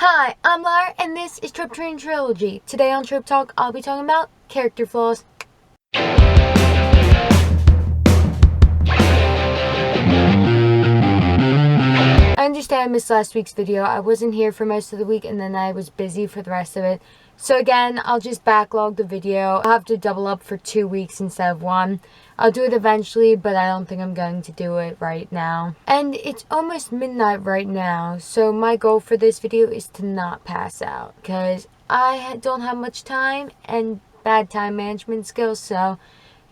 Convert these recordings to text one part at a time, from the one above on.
Hi, I'm Lara, and this is Tropetrinitytrilogy. Today on Trope Talk, I'll be talking about character flaws. I understand I missed last week's video. I wasn't here for most of the week, and then I was busy for the rest of it. So again, I'll just backlog the video. I'll have to double up for 2 weeks instead of 1. I'll do it eventually, but I don't think I'm going to do it right now. And it's almost midnight right now, so my goal for this video is to not pass out, because I don't have much time and bad time management skills, so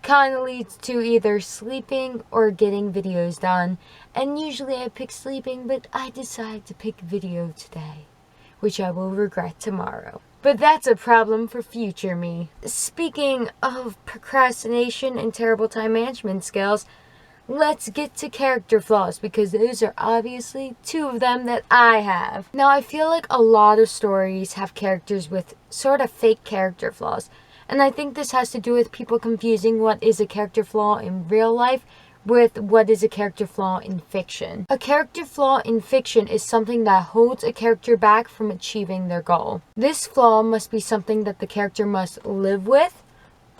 kind of leads to either sleeping or getting videos done. And usually I pick sleeping, but I decided to pick video today, which I will regret tomorrow. But that's a problem for future me. Speaking of procrastination and terrible time management skills, let's get to character flaws, because those are obviously 2 of them that I have. Now, I feel like a lot of stories have characters with sort of fake character flaws. And I think this has to do with people confusing what is a character flaw in real life with what is a character flaw in fiction. A character flaw in fiction is something that holds a character back from achieving their goal. This flaw must be something that the character must live with,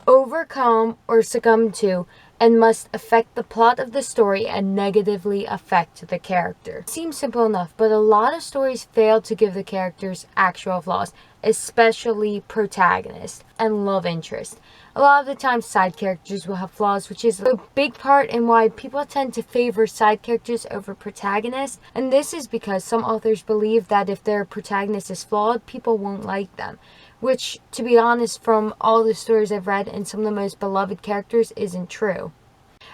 overcome, or succumb to, and must affect the plot of the story and negatively affect the character. It seems simple enough, but a lot of stories fail to give the characters actual flaws, especially protagonists and love interest. A lot of the time, side characters will have flaws, which is a big part in why people tend to favor side characters over protagonists. And this is because some authors believe that if their protagonist is flawed, people won't like them. Which, to be honest, from all the stories I've read and some of the most beloved characters, isn't true.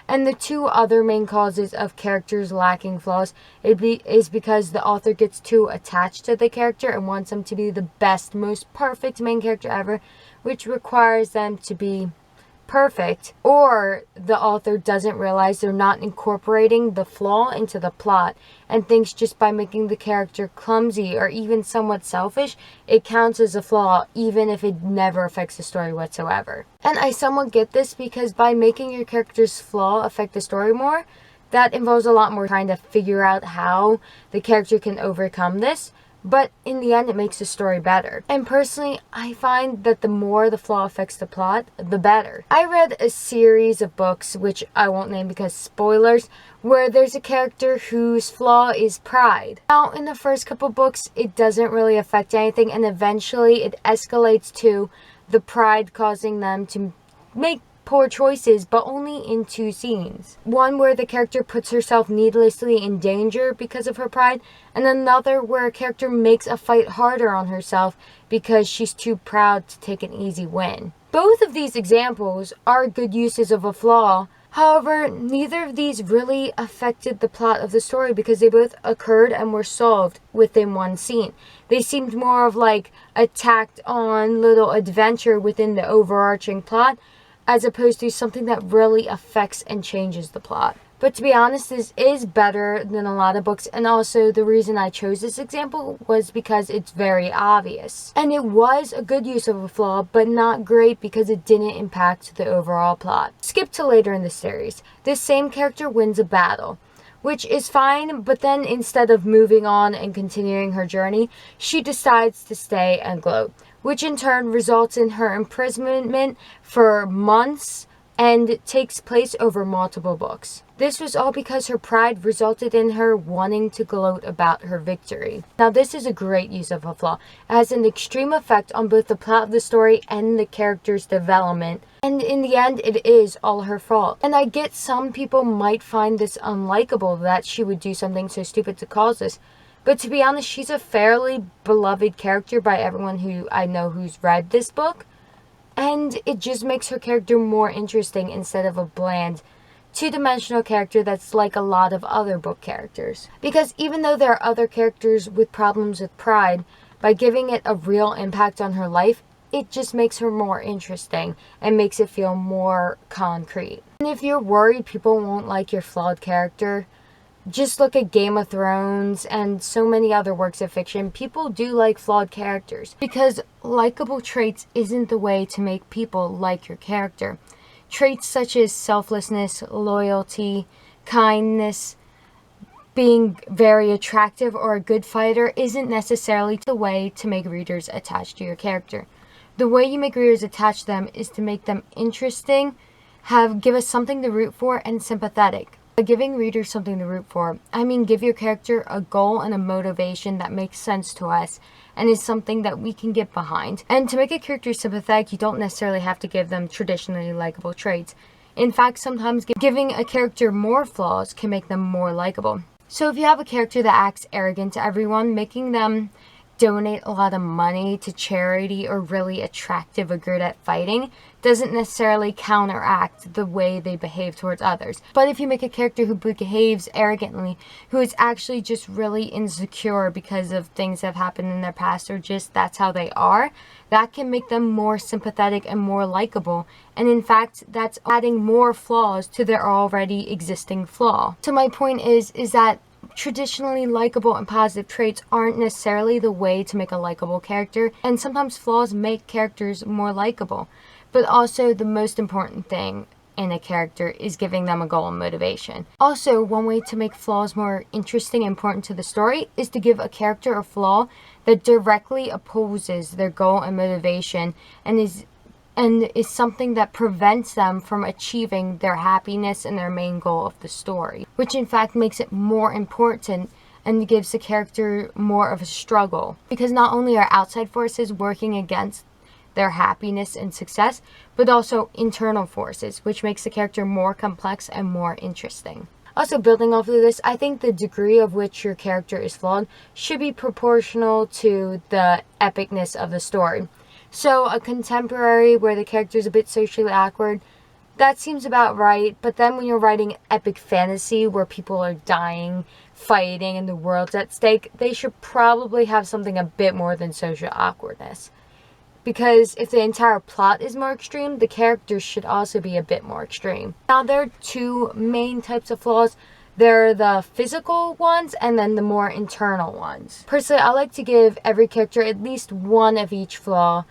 And the 2 other main causes of characters lacking flaws is because the author gets too attached to the character and wants them to be the best, most perfect main character ever, which requires them to be perfect, or the author doesn't realize they're not incorporating the flaw into the plot and thinks just by making the character clumsy or even somewhat selfish, it counts as a flaw even if it never affects the story whatsoever. And I somewhat get this, because by making your character's flaw affect the story more, that involves a lot more trying to figure out how the character can overcome this. But in the end, it makes the story better. And personally, I find that the more the flaw affects the plot, the better. I read a series of books, which I won't name because spoilers, where there's a character whose flaw is pride. Now, in the first couple books, it doesn't really affect anything, and eventually it escalates to the pride causing them to make poor choices, but only in 2 scenes. One where the character puts herself needlessly in danger because of her pride, and another where a character makes a fight harder on herself because she's too proud to take an easy win. Both of these examples are good uses of a flaw. However, neither of these really affected the plot of the story because they both occurred and were solved within 1 scene. They seemed more of like a tacked on little adventure within the overarching plot, as opposed to something that really affects and changes the plot. But to be honest, this is better than a lot of books, and also the reason I chose this example was because it's very obvious. And it was a good use of a flaw, but not great because it didn't impact the overall plot. Skip to later in the series. This same character wins a battle, which is fine, but then instead of moving on and continuing her journey, she decides to stay and gloat, which in turn results in her imprisonment for months and takes place over multiple books. This was all because her pride resulted in her wanting to gloat about her victory. Now, this is a great use of a flaw. It has an extreme effect on both the plot of the story and the character's development, and in the end, it is all her fault. And I get some people might find this unlikable that she would do something so stupid to cause this. But to be honest, she's a fairly beloved character by everyone who I know who's read this book. And it just makes her character more interesting instead of a bland, 2-dimensional character that's like a lot of other book characters. Because even though there are other characters with problems with pride, by giving it a real impact on her life, it just makes her more interesting and makes it feel more concrete. And if you're worried people won't like your flawed character, just look at Game of Thrones and so many other works of fiction. People do like flawed characters because likable traits isn't the way to make people like your character. Traits such as selflessness, loyalty, kindness, being very attractive or a good fighter isn't necessarily the way to make readers attached to your character. The way you make readers attached to them is to make them interesting, give us something to root for, and sympathetic. By giving readers something to root for, I mean give your character a goal and a motivation that makes sense to us and is something that we can get behind. And to make a character sympathetic, you don't necessarily have to give them traditionally likable traits. In fact, sometimes giving a character more flaws can make them more likable. So if you have a character that acts arrogant to everyone, making them donate a lot of money to charity or really attractive or good at fighting doesn't necessarily counteract the way they behave towards others. But if you make a character who behaves arrogantly, who is actually just really insecure because of things that have happened in their past or just that's how they are, that can make them more sympathetic and more likable. And in fact, that's adding more flaws to their already existing flaw. So my point is that traditionally likable and positive traits aren't necessarily the way to make a likable character, and sometimes flaws make characters more likable. But also the most important thing in a character is giving them a goal and motivation. Also, one way to make flaws more interesting and important to the story is to give a character a flaw that directly opposes their goal and motivation and is something that prevents them from achieving their happiness and their main goal of the story, which in fact makes it more important and gives the character more of a struggle, because not only are outside forces working against their happiness and success, but also internal forces, which makes the character more complex and more interesting. Also, building off of this, I think the degree of which your character is flawed should be proportional to the epicness of the story. So a contemporary where the character is a bit socially awkward, that seems about right. But then when you're writing epic fantasy where people are dying, fighting, and the world's at stake, they should probably have something a bit more than social awkwardness. Because if the entire plot is more extreme, the characters should also be a bit more extreme. Now, there are two main types of flaws. There are the physical ones and then the more internal ones. Personally, I like to give every character at least one of each flaw.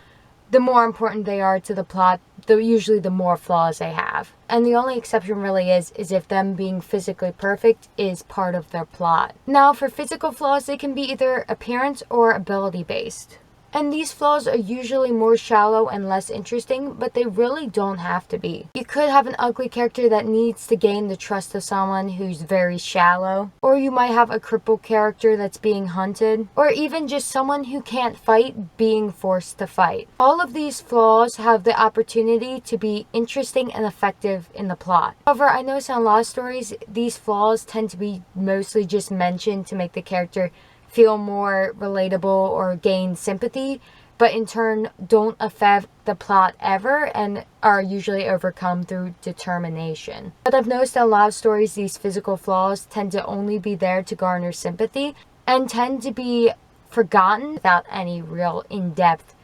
The more important they are to the plot, usually the more flaws they have. And the only exception really is if them being physically perfect is part of their plot. Now, for physical flaws, they can be either appearance or ability based. And these flaws are usually more shallow and less interesting, but they really don't have to be. You could have an ugly character that needs to gain the trust of someone who's very shallow, or you might have a crippled character that's being hunted, or even just someone who can't fight being forced to fight. All of these flaws have the opportunity to be interesting and effective in the plot. However, I notice in a lot of stories, these flaws tend to be mostly just mentioned to make the character feel more relatable or gain sympathy, but in turn don't affect the plot ever and are usually overcome through determination. But I've noticed in a lot of stories, these physical flaws tend to only be there to garner sympathy and tend to be forgotten without any real in-depth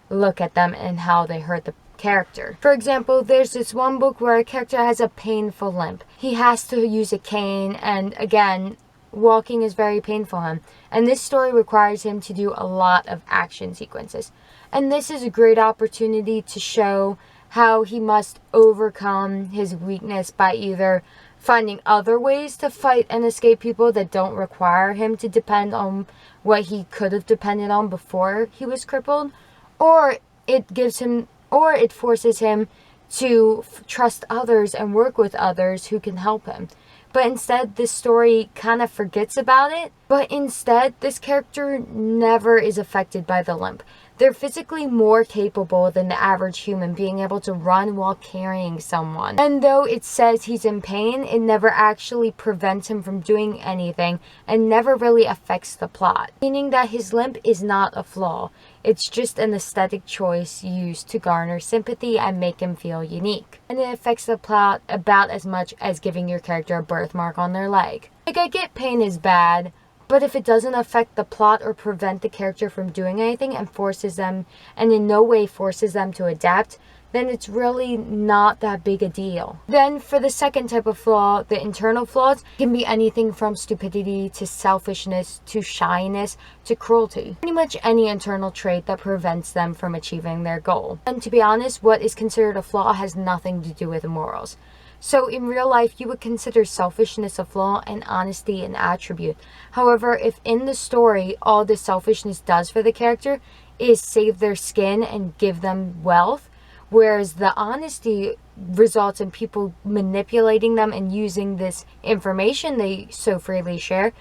look at them and how they hurt the character. For example, there's this one book where a character has a painful limp. He has to use a cane, and again, walking is very painful for him, and this story requires him to do a lot of action sequences. And this is a great opportunity to show how he must overcome his weakness by either finding other ways to fight and escape people that don't require him to depend on what he could have depended on before he was crippled, or it forces him to trust others and work with others who can help him. But instead, this story kind of forgets about it. But instead, this character never is affected by the limp. They're physically more capable than the average human, being able to run while carrying someone. And though it says he's in pain, it never actually prevents him from doing anything and never really affects the plot. Meaning that his limp is not a flaw. It's just an aesthetic choice used to garner sympathy and make him feel unique. And it affects the plot about as much as giving your character a birthmark on their leg. Like, I get pain is bad, but if it doesn't affect the plot or prevent the character from doing anything and in no way forces them to adapt, then it's really not that big a deal. Then for the second type of flaw, the internal flaws can be anything from stupidity to selfishness to shyness to cruelty. Pretty much any internal trait that prevents them from achieving their goal. And to be honest, what is considered a flaw has nothing to do with morals. So in real life, you would consider selfishness a flaw and honesty an attribute. However, if in the story, all the selfishness does for the character is save their skin and give them wealth, whereas the honesty results in people manipulating them and using this information they so freely share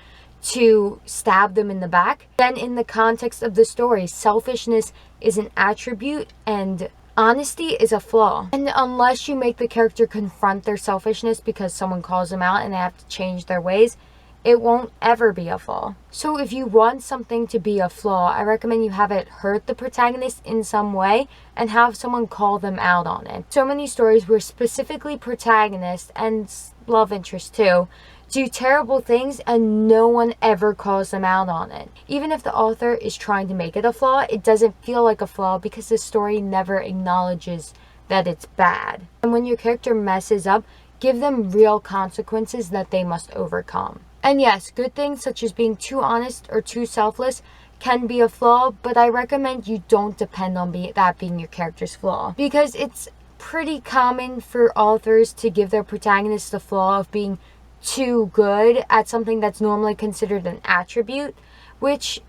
to stab them in the back, then in the context of the story, selfishness is an attribute and honesty is a flaw. And unless you make the character confront their selfishness because someone calls them out and they have to change their ways, it won't ever be a flaw. So if you want something to be a flaw, I recommend you have it hurt the protagonist in some way and have someone call them out on it. So many stories where specifically protagonists and love interest too do terrible things and no one ever calls them out on it. Even if the author is trying to make it a flaw, it doesn't feel like a flaw because the story never acknowledges that it's bad. And when your character messes up, give them real consequences that they must overcome. And yes, good things such as being too honest or too selfless can be a flaw, but I recommend you don't depend on that being your character's flaw, because it's pretty common for authors to give their protagonist the flaw of being too good at something that's normally considered an attribute, which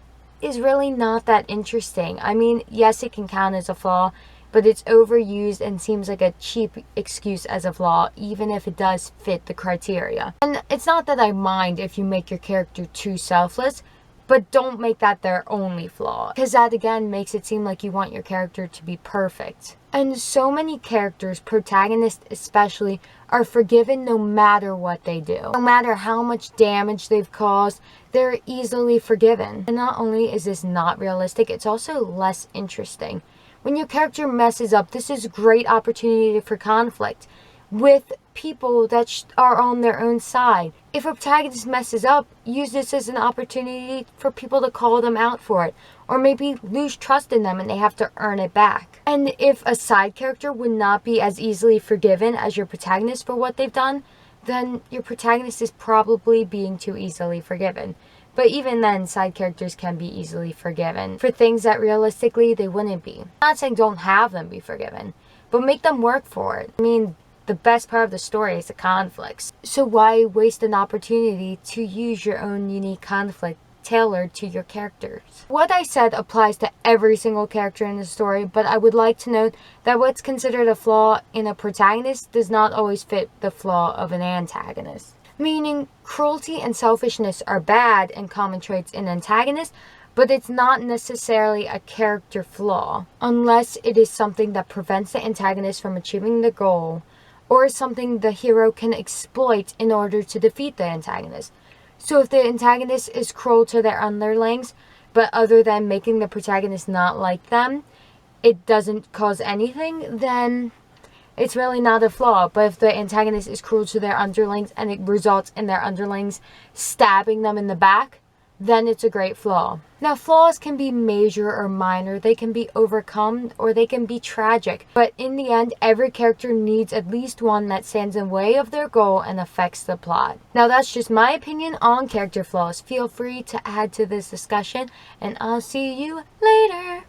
is really not that interesting. I mean, yes, it can count as a flaw, but it's overused and seems like a cheap excuse as a flaw, even if it does fit the criteria. And it's not that I mind if you make your character too selfless, but don't make that their only flaw, because that again makes it seem like you want your character to be perfect. And so many characters, protagonists especially, are forgiven no matter what they do. No matter how much damage they've caused, they're easily forgiven. And not only is this not realistic, it's also less interesting. When your character messes up, this is a great opportunity for conflict with people that are on their own side. If a protagonist messes up, use this as an opportunity for people to call them out for it, or maybe lose trust in them and they have to earn it back. And if a side character would not be as easily forgiven as your protagonist for what they've done, then your protagonist is probably being too easily forgiven. But even then, side characters can be easily forgiven for things that realistically they wouldn't be. I'm not saying don't have them be forgiven, but make them work for it. I mean, the best part of the story is the conflicts. So why waste an opportunity to use your own unique conflict tailored to your characters? What I said applies to every single character in the story, but I would like to note that what's considered a flaw in a protagonist does not always fit the flaw of an antagonist. Meaning, cruelty and selfishness are bad and common traits in antagonists, but it's not necessarily a character flaw, unless it is something that prevents the antagonist from achieving the goal, or something the hero can exploit in order to defeat the antagonist. So if the antagonist is cruel to their underlings, but other than making the protagonist not like them, it doesn't cause anything, then it's really not a flaw. But if the antagonist is cruel to their underlings and it results in their underlings stabbing them in the back, then it's a great flaw. Now, flaws can be major or minor. They can be overcome or they can be tragic. But in the end, every character needs at least one that stands in the way of their goal and affects the plot. Now, that's just my opinion on character flaws. Feel free to add to this discussion, and I'll see you later.